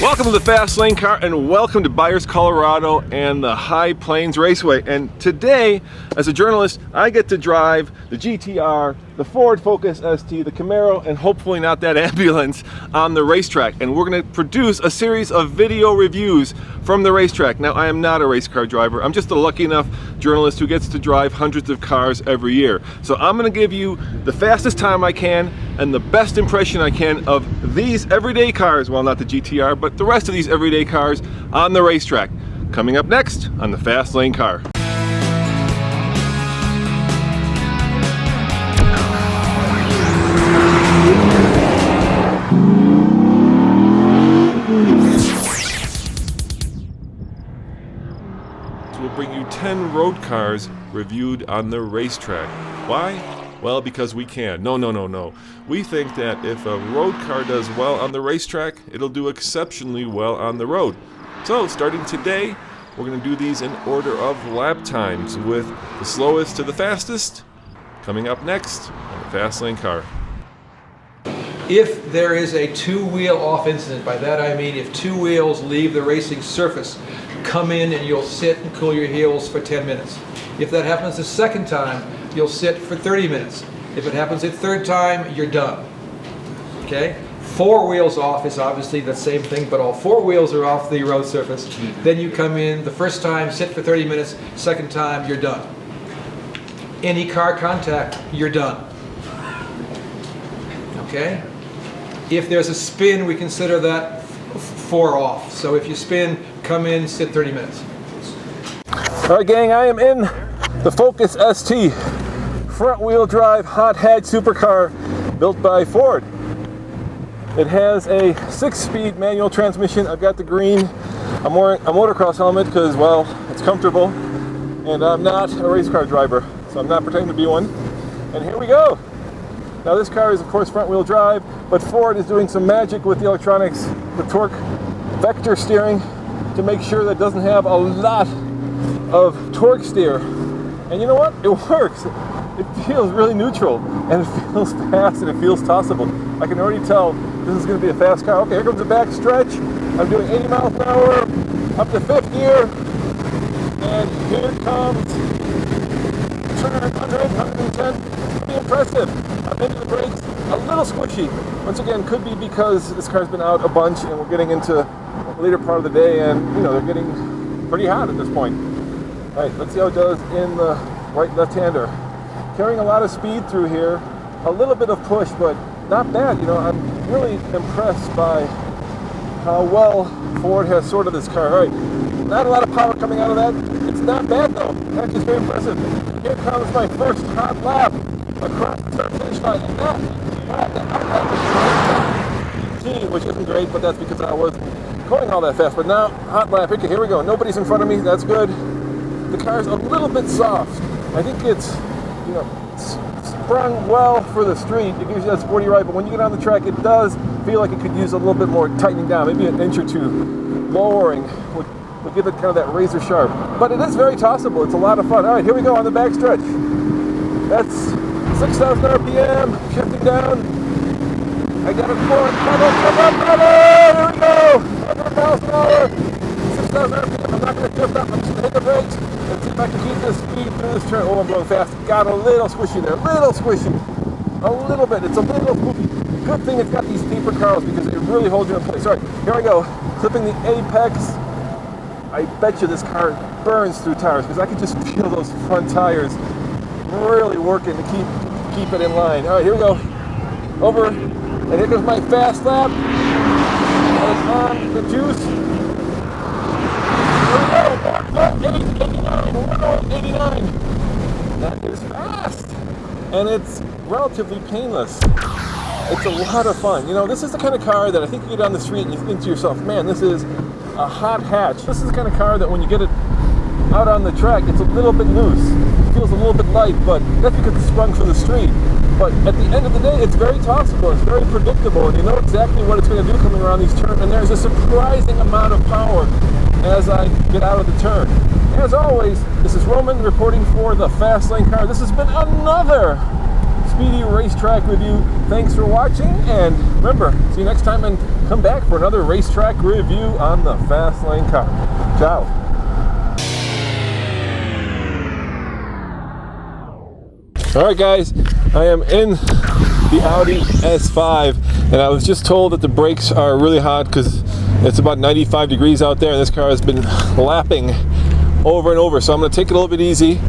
Welcome to the Fast Lane Car and welcome to Byers, Colorado and the High Plains Raceway. And today, as a journalist, I get to drive the GTR, the Ford Focus ST, the Camaro, and hopefully not that ambulance on the racetrack. And we're going to produce a series of video reviews from the racetrack. Now, I am not a race car driver. I'm just a lucky enough journalist who gets to drive hundreds of cars every year. So I'm going to give you the fastest time I can and the best impression I can of these everyday cars, well, not the GTR, but the rest of these everyday cars on the racetrack. Coming up next on the Fast Lane Car. We'll bring you 10 road cars reviewed on the racetrack. Why? Well, because we can. No. We think that if a road car does well on the racetrack, it'll do exceptionally well on the road. So, starting today, we're going to do these in order of lap times, with the slowest to the fastest coming up next on the Fast Lane Car. If there is a two-wheel off incident, by that I mean if two wheels leave the racing surface, come in and you'll sit and cool your heels for 10 minutes. If that happens the second time, you'll sit for 30 minutes. If it happens a third time, you're done. Okay? Four wheels off is obviously the same thing, but all four wheels are off the road surface. Then you come in the first time, sit for 30 minutes, second time, you're done. Any car contact, you're done. Okay? If there's a spin, we consider that four off. So if you spin, come in, sit 30 minutes. All right, gang, I am in the Focus ST, front-wheel drive, hot hatch supercar built by Ford. It has a 6-speed manual transmission. I've got the green. I'm wearing a motocross helmet because, well, it's comfortable. And I'm not a race car driver, so I'm not pretending to be one. And here we go. Now this car is, of course, front-wheel drive, but Ford is doing some magic with the electronics, the torque vector steering, to make sure that it doesn't have a lot of torque steer. And you know what? It works. It feels really neutral, and it feels fast, and it feels tossable. I can already tell this is going to be a fast car. Okay, here comes the back stretch. I'm doing 80 miles an hour up to 5th gear, and here comes turn 100, 110. Pretty impressive. I'm into the brakes, a little squishy. Once again, could be because this car's been out a bunch, and we're getting into the later part of the day, and you know they're getting pretty hot at this point. All right, let's see how it does in the right left-hander. Carrying a lot of speed through here, a little bit of push, but not bad. You know, I'm really impressed by how well Ford has sorted this car. All right, not a lot of power coming out of that. It's not bad though. That's just very impressive. Here comes my first hot lap across the finish line, and that which isn't great, but that's because I was going all that fast. But now, hot lap. Okay, here we go. Nobody's in front of me. That's good. The car's a little bit soft. I think it's, you know, sprung well for the street. It gives you that sporty ride, but when you get on the track, it does feel like it could use a little bit more tightening down, maybe an inch or two. Lowering would give it kind of that razor sharp. But it is very tossable. It's a lot of fun. All right, here we go on the back stretch. That's 6,000 RPM, shifting down. I got it forward, pedal, here we go! 100 miles an hour, 6,000 RPM. I'm not going to drift up, I'm just going to hit the brakes and see if I can keep this speed through this turn. Oh, I'm going fast. Got a little squishy there, little squishy. A little bit, it's a little poopy. Good thing it's got these deeper cars because it really holds you in place. All right, here I go, clipping the apex. I bet you this car burns through tires because I can just feel those front tires really working to keep it in line. All right, here we go. Over, and here goes my fast lap. And on the juice. Here we go. 89. That is fast. And it's relatively painless. It's a lot of fun. You know, this is the kind of car that I think you get on the street and you think to yourself, man, this is a hot hatch. This is the kind of car that when you get it out on the track, it's a little bit loose. It feels a little bit light, but that's because it's sprung for the street. But at the end of the day, it's very tossable, it's very predictable, and you know exactly what it's going to do coming around these turns, and there's a surprising amount of power as I get out of the turn. As always, this is Roman reporting for the Fast Lane Car. This has been another Speedy racetrack review. Thanks for watching, and remember, see you next time, and come back for another racetrack review on the Fast Lane car. Ciao. Alright guys, I am in the Audi S5, and I was just told that the brakes are really hot because it's about 95 degrees out there, and this car has been lapping over and over. So I'm going to take it a little bit easy.